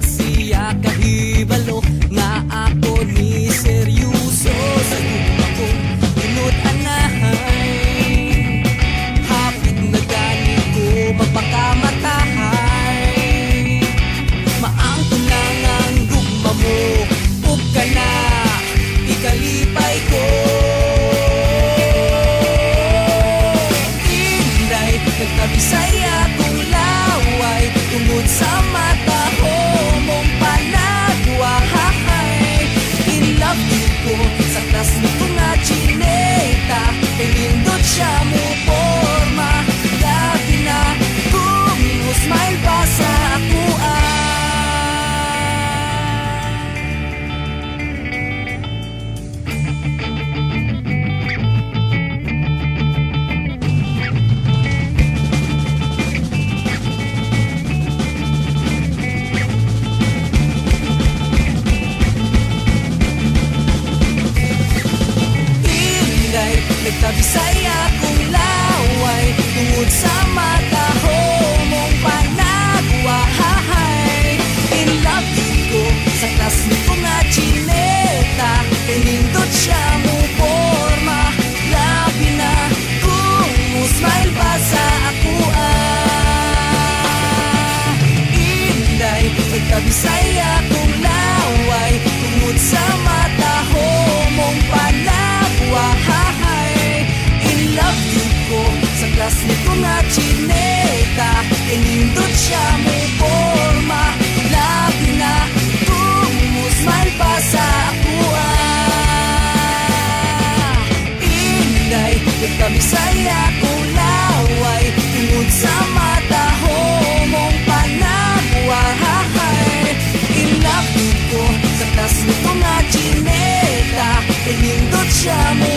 siya kahibalo nga ako ni seryoso sa gugma kong inut-anahay. Hapit na gani ko magpakamatay. Maang ko lang ang gugma mo, ug ka na ikalipay ko. Inday, nagkabisaya kong laway tungod sa mata ko mong panagwahay. In love ko sa klas nito nga chineta, kay lindot siya mo forma. Labi na kung smile pa sa ako nagkabisaya kong laway tungod sa mata ho mong panagwahay. In love ko sa klas nito nga chineta, kay lindot siya mo forma. Labi na kung smile pa sa ako Inday, nagkabisaya kong laway tungod sa mata ho mong panagwahay. Love you ko sa klas nito nga chineta, inindot siya mo forma. Labi na kung smile pa sa ako Inday, nagkabisaya kong laway tungod sa mata ho mong panagwahay. In love you ko sa klas nito nga chineta, inindot siya mo